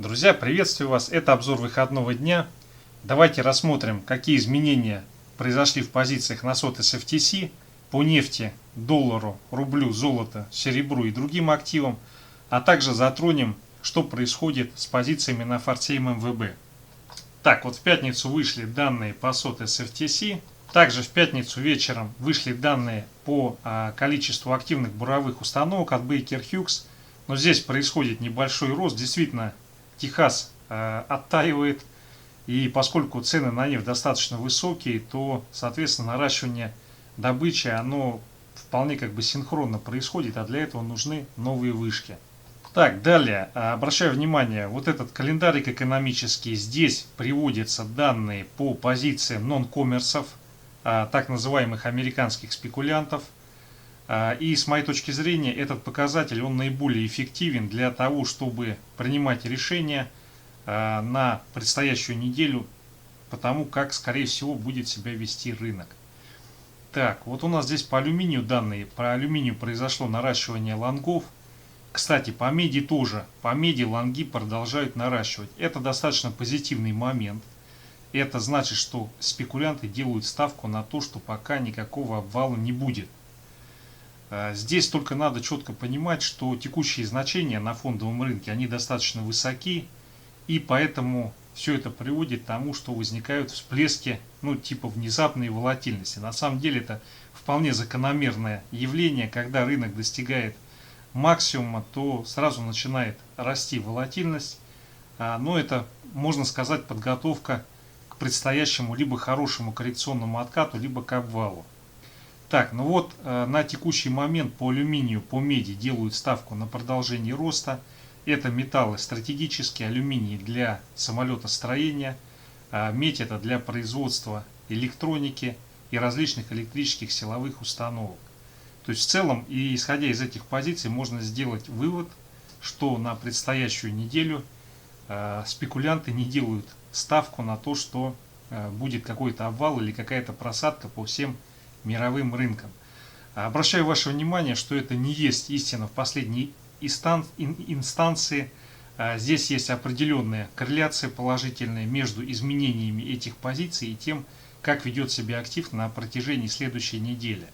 Друзья, приветствую вас! Это обзор выходного дня. Давайте рассмотрим, какие изменения произошли в позициях на СОТ СФТС по нефти, доллару, рублю, золоту, серебру и другим активам, а также затронем, что происходит с позициями на форсе ММВБ. Так, вот в пятницу вышли данные по СОТ СФТС. Также в пятницу вечером вышли данные по количеству активных буровых установок от Baker Hughes. Но здесь происходит небольшой рост. Действительно, Техас оттаивает. И поскольку цены на нефть достаточно высокие, то, соответственно, наращивание добычи, оно вполне синхронно происходит, а для этого нужны новые вышки. Так, далее, обращаю внимание, вот этот календарик экономический, здесь приводятся данные по позициям нон-коммерсов, так называемых американских спекулянтов. И с моей точки зрения этот показатель, он наиболее эффективен для того, чтобы принимать решения на предстоящую неделю по тому, как, скорее всего, будет себя вести рынок. Так, вот у нас здесь по алюминию данные. По алюминию произошло наращивание лонгов. Кстати, по меди тоже. По меди лонги продолжают наращивать. Это достаточно позитивный момент. Это значит, что спекулянты делают ставку на то, что пока никакого обвала не будет. Здесь только надо четко понимать, что текущие значения на фондовом рынке, они достаточно высоки. И поэтому все это приводит к тому, что возникают всплески, типа внезапной волатильности. На самом деле это вполне закономерное явление, когда рынок достигает максимума, то сразу начинает расти волатильность. Но это, можно сказать, подготовка к предстоящему либо хорошему коррекционному откату, либо к обвалу. Так, на текущий момент по алюминию, по меди делают ставку на продолжение роста. Это металлы стратегические, алюминий для самолетостроения, медь это для производства электроники и различных электрических силовых установок. То есть в целом, и исходя из этих позиций, можно сделать вывод, что на предстоящую неделю спекулянты не делают ставку на то, что будет какой-то обвал или какая-то просадка по всем мировым рынкам. Обращаю ваше внимание, что это не есть истина в последней инстанции. Здесь есть определенная корреляция положительная между изменениями этих позиций и тем, как ведет себя актив на протяжении следующей недели.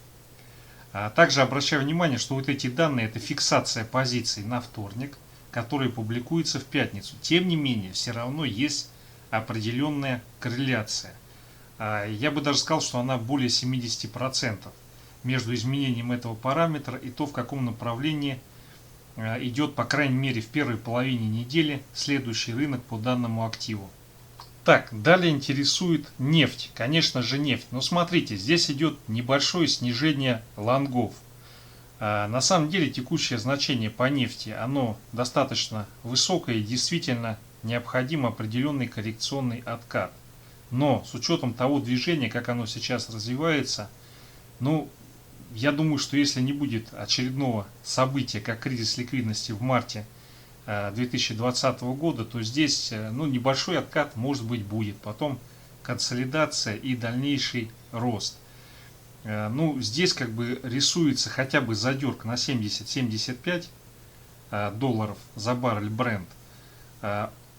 Также обращаю внимание, что вот эти данные — это фиксация позиций на вторник, которые публикуются в пятницу. Тем не менее, все равно есть определенная корреляция. Я бы даже сказал, что она более 70% между изменением этого параметра и то, в каком направлении идет, по крайней мере, в первой половине недели следующий рынок по данному активу. Так, далее интересует нефть. Конечно же нефть. Но смотрите, здесь идет небольшое снижение лонгов. На самом деле текущее значение по нефти, оно достаточно высокое и действительно необходим определенный коррекционный откат. Но с учетом того движения, как оно сейчас развивается, я думаю, что если не будет очередного события, как кризис ликвидности в марте 2020 года, то здесь небольшой откат, может быть, будет. Потом консолидация и дальнейший рост. Здесь рисуется хотя бы задерг на 70-75 долларов за баррель Brent.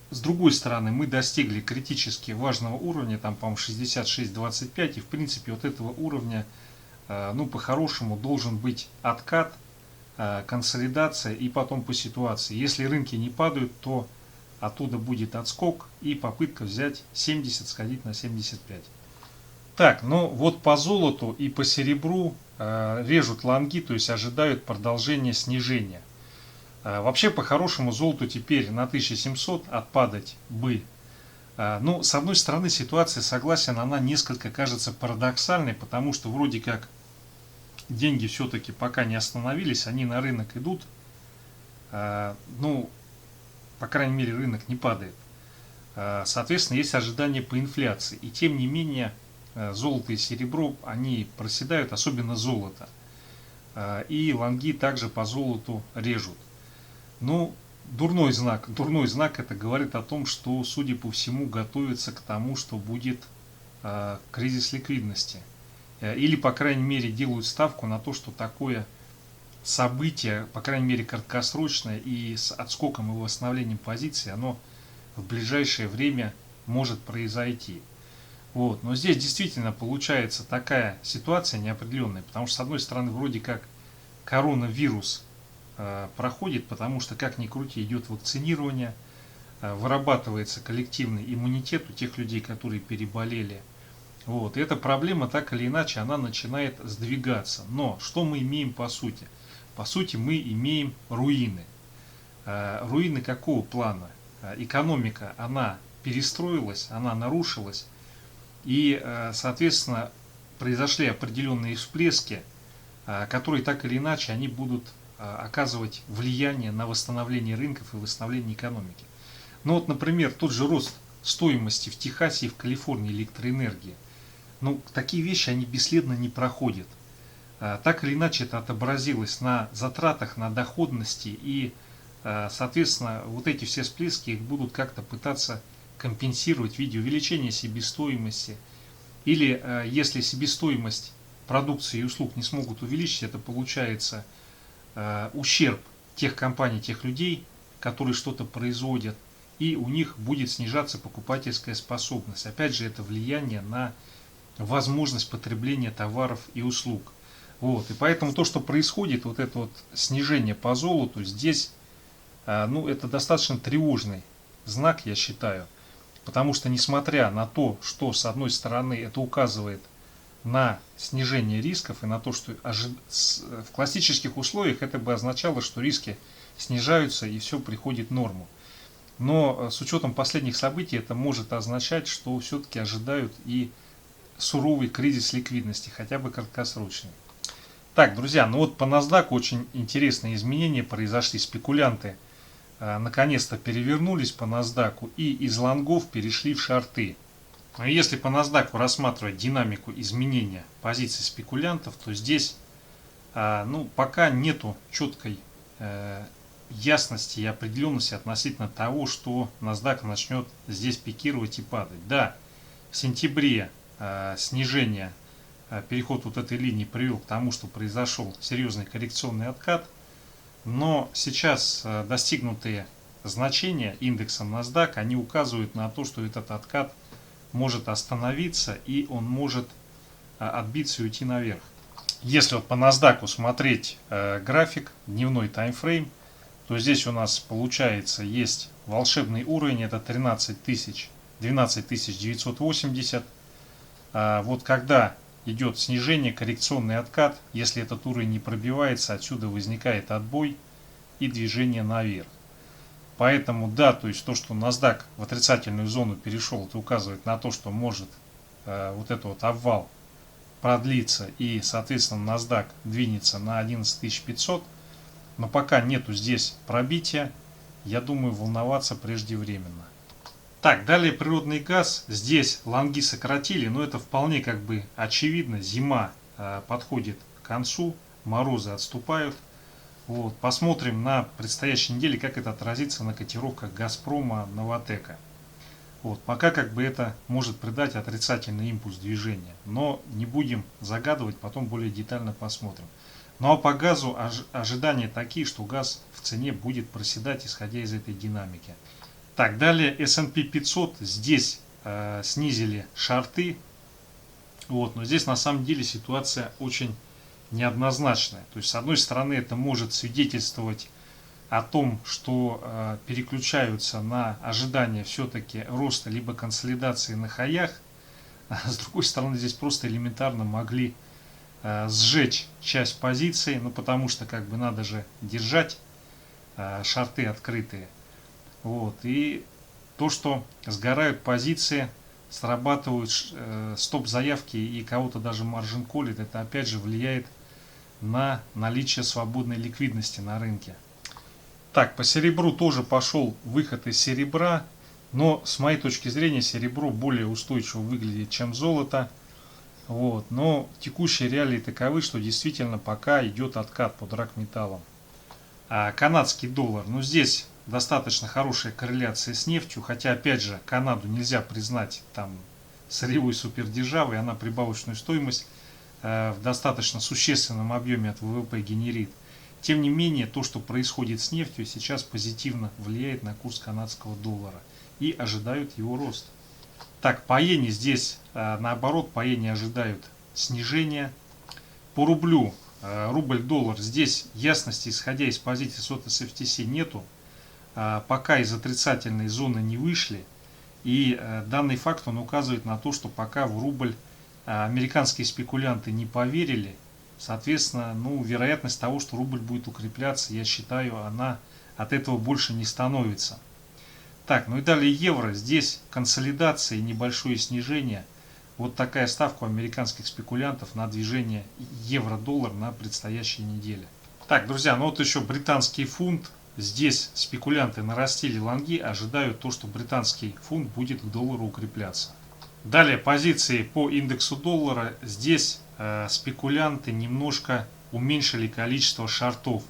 С другой стороны, мы достигли критически важного уровня, там, по-моему, 66.25, и в принципе от этого уровня по-хорошему должен быть откат, консолидация и потом по ситуации. Если рынки не падают, то оттуда будет отскок и попытка взять 70, сходить на 75. Так, по золоту и по серебру режут лонги, то есть ожидают продолжения снижения. Вообще, по-хорошему, золоту теперь на 1700 отпадать бы. С одной стороны, ситуация, согласен, она несколько кажется парадоксальной, потому что вроде как деньги все-таки пока не остановились, они на рынок идут, по крайней мере, рынок не падает. Соответственно, есть ожидания по инфляции. И тем не менее, золото и серебро, они проседают, особенно золото. И лонги также по золоту режут. Дурной знак. Дурной знак — это говорит о том, что, судя по всему, готовится к тому, что будет кризис ликвидности. Или, по крайней мере, делают ставку на то, что такое событие, по крайней мере краткосрочное и с отскоком и восстановлением позиции, оно в ближайшее время может произойти. Вот. Но здесь действительно получается такая ситуация неопределенная, потому что с одной стороны вроде как коронавирус проходит, потому что как ни крути идет вакцинирование, вырабатывается коллективный иммунитет у тех людей, которые переболели. Вот. И эта проблема так или иначе она начинает сдвигаться. Но что мы имеем по сути? По сути мы имеем руины. Руины какого плана? Экономика, она перестроилась, она нарушилась. И, соответственно, произошли определенные всплески, которые так или иначе они будут оказывать влияние на восстановление рынков и восстановление экономики. Ну вот, например, тот же рост стоимости в Техасе и в Калифорнии электроэнергии. Ну, такие вещи, они бесследно не проходят. Так или иначе это отобразилось на затратах, на доходности и, соответственно, вот эти все всплески их будут как-то пытаться компенсировать в виде увеличения себестоимости. Или если себестоимость продукции и услуг не смогут увеличить, это получается ущерб тех компаний, тех людей, которые что-то производят, и у них будет снижаться покупательская способность. Опять же, это влияние на возможность потребления товаров и услуг. Вот. И поэтому то, что происходит, вот это вот снижение по золоту, здесь, ну, это достаточно тревожный знак, я считаю. Потому что, несмотря на то, что, с одной стороны, это указывает на снижение рисков и на то, что в классических условиях это бы означало, что риски снижаются и все приходит в норму. Но с учетом последних событий это может означать, что все-таки ожидают и суровый кризис ликвидности, хотя бы краткосрочный. Так, друзья, ну вот по NASDAQ очень интересные изменения произошли. Спекулянты наконец-то перевернулись по NASDAQ и из лонгов перешли в шорты. Но если по NASDAQ рассматривать динамику изменения позиций спекулянтов, то здесь ну, пока нету четкой ясности и определенности относительно того, что NASDAQ начнет здесь пикировать и падать. Да, в сентябре снижение, переход вот этой линии привел к тому, что произошел серьезный коррекционный откат. Но сейчас достигнутые значения индексом NASDAQ, они указывают на то, что этот откат может остановиться и он может отбиться и уйти наверх. Если вот по NASDAQ смотреть график, дневной таймфрейм, то здесь у нас получается есть волшебный уровень, это 12980. Вот когда идет снижение, коррекционный откат, если этот уровень не пробивается, отсюда возникает отбой и движение наверх. Поэтому да, то есть то, что NASDAQ в отрицательную зону перешел, это указывает на то, что может вот этот вот обвал продлиться и, соответственно, NASDAQ двинется на 11500. Но пока нету здесь пробития, я думаю, волноваться преждевременно. Так, далее природный газ. Здесь лонги сократили, но это вполне как бы очевидно. Зима подходит к концу, морозы отступают. Вот, посмотрим на предстоящей неделе, как это отразится на котировках Газпрома, Новатэка. Вот, пока как бы это может придать отрицательный импульс движения. Но не будем загадывать, потом более детально посмотрим. Ну а по газу ожидания такие, что газ в цене будет проседать, исходя из этой динамики. Так, далее S&P 500, здесь снизили шорты, вот, но здесь на самом деле ситуация очень неоднозначная. То есть с одной стороны это может свидетельствовать о том, что переключаются на ожидание все-таки роста либо консолидации на хаях, а с другой стороны здесь просто элементарно могли сжечь часть позиций, ну потому что как бы надо же держать шорты открытые. Вот. И то, что сгорают позиции, срабатывают стоп-заявки и кого-то даже маржин колит, это опять же влияет на наличие свободной ликвидности на рынке. Так, по серебру тоже пошел выход из серебра, но с моей точки зрения серебро более устойчиво выглядит, чем золото. Вот. Но текущие реалии таковы, что действительно пока идет откат по драгметаллам. А канадский доллар, ну здесь достаточно хорошая корреляция с нефтью, хотя опять же Канаду нельзя признать там сырьевой супердержавой, она прибавочную стоимость в достаточно существенном объеме от ВВП генерит. Тем не менее, то, что происходит с нефтью, сейчас позитивно влияет на курс канадского доллара и ожидают его рост. Так, по иене здесь наоборот, по иене ожидают снижения. По рублю, рубль-доллар, здесь ясности, исходя из позиции SOT FTSE, нету. Пока из отрицательной зоны не вышли. И данный факт он указывает на то, что пока в рубль американские спекулянты не поверили, соответственно, вероятность того, что рубль будет укрепляться, я считаю, она от этого больше не становится. Так, ну и далее евро. Здесь консолидация и небольшое снижение. Вот такая ставка у американских спекулянтов на движение евро-доллар на предстоящей неделе. Так, друзья, ну вот еще британский фунт. Здесь спекулянты нарастили лонги, ожидают то, что британский фунт будет к доллару укрепляться. Далее позиции по индексу доллара. Здесь спекулянты немножко уменьшили количество шортов.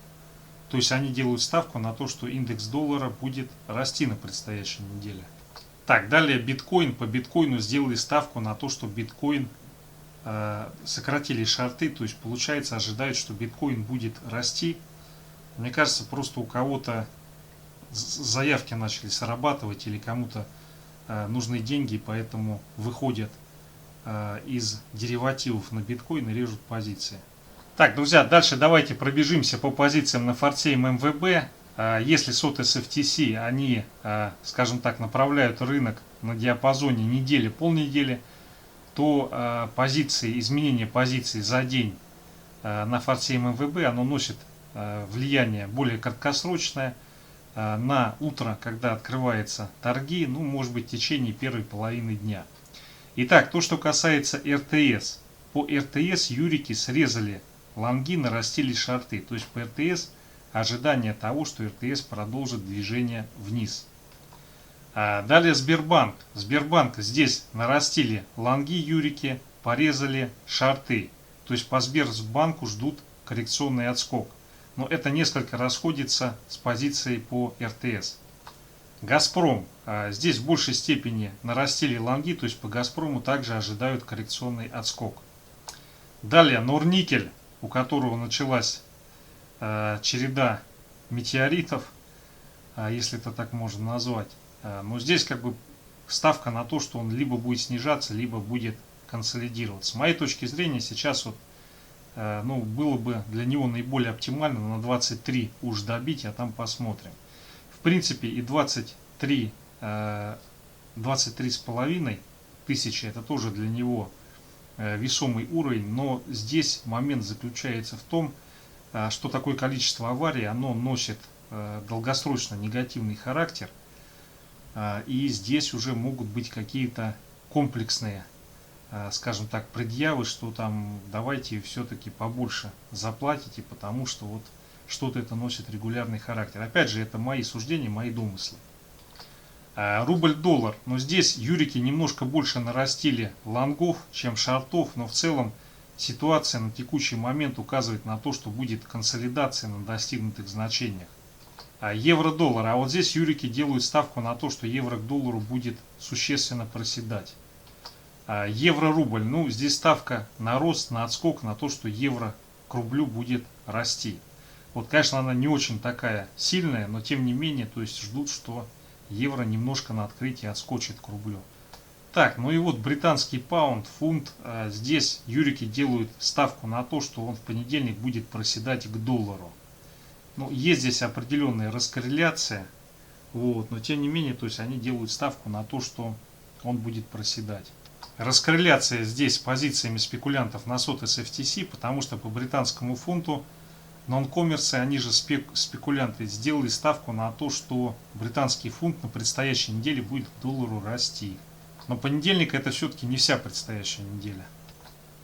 То есть они делают ставку на то, что индекс доллара будет расти на предстоящей неделе. Так, далее биткоин. По биткоину сделали ставку на то, что биткоин сократили шорты. То есть получается ожидают, что биткоин будет расти. Мне кажется, просто у кого-то заявки начали срабатывать или кому-то нужны деньги, поэтому выходят из деривативов на биткоин и режут позиции. Так, друзья, дальше давайте пробежимся по позициям на форте ММВБ. Если SOT FTSE, они, скажем так, направляют рынок на диапазоне недели, полнедели, то изменение позиций за день на форте ММВБ, оно носит влияние более краткосрочное на утро, когда открываются торги, может быть в течение первой половины дня. Итак, то, что касается РТС. По РТС юрики срезали лонги, нарастили шорты. То есть по РТС ожидание того, что РТС продолжит движение вниз. Далее Сбербанк. Сбербанк здесь нарастили лонги юрики, порезали шорты. То есть по Сбербанку ждут коррекционный отскок. Но это несколько расходится с позицией по РТС. Газпром. Здесь в большей степени нарастили лонги, то есть по Газпрому также ожидают коррекционный отскок. Далее Норникель, у которого началась череда метеоритов, если это так можно назвать. Но здесь как бы ставка на то, что он либо будет снижаться, либо будет консолидироваться. С моей точки зрения сейчас было бы для него наиболее оптимально на 23 уж добить, а там посмотрим. В принципе и 23,5 тысячи это тоже для него весомый уровень, но здесь момент заключается в том, что такое количество аварий, оно носит долгосрочно негативный характер, и здесь уже могут быть какие-то комплексные, скажем так, предъявы, что там давайте все-таки побольше заплатите, потому что вот что-то это носит регулярный характер. Опять же, это мои суждения, мои домыслы. Рубль-доллар. Но здесь юрики немножко больше нарастили лонгов, чем шортов, но в целом ситуация на текущий момент указывает на то, что будет консолидация на достигнутых значениях. Евро-доллар. А вот здесь юрики делают ставку на то, что евро к доллару будет существенно проседать. Евро-рубль. Здесь ставка на рост, на отскок, на то, что евро к рублю будет расти. Вот, конечно, она не очень такая сильная, но тем не менее, то есть ждут, что евро немножко на открытие отскочит к рублю. Так, и вот британский паунд, фунт. Здесь юрики делают ставку на то, что он в понедельник будет проседать к доллару. Есть здесь определенная раскорреляция, но тем не менее, то есть они делают ставку на то, что он будет проседать. Раскорреляция здесь с позициями спекулянтов на SOT FTSE, потому что по британскому фунту нон-коммерсы, они же спекулянты, сделали ставку на то, что британский фунт на предстоящей неделе будет к доллару расти. Но понедельник это все-таки не вся предстоящая неделя.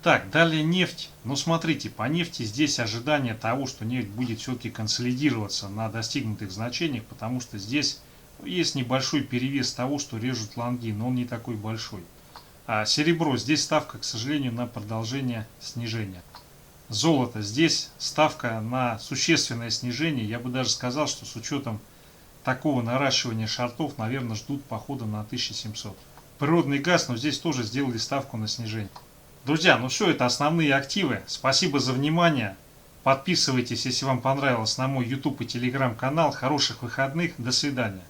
Так, далее нефть. Смотрите, по нефти здесь ожидание того, что нефть будет все-таки консолидироваться на достигнутых значениях, потому что здесь есть небольшой перевес того, что режут лонги, но он не такой большой. А серебро, здесь ставка, к сожалению, на продолжение снижения. Золото, здесь ставка на существенное снижение. Я бы даже сказал, что с учетом такого наращивания шортов, наверное, ждут похода на 1700. Природный газ, но здесь тоже сделали ставку на снижение. Друзья, все, это основные активы. Спасибо за внимание. Подписывайтесь, если вам понравилось, на мой YouTube и Telegram канал. Хороших выходных. До свидания.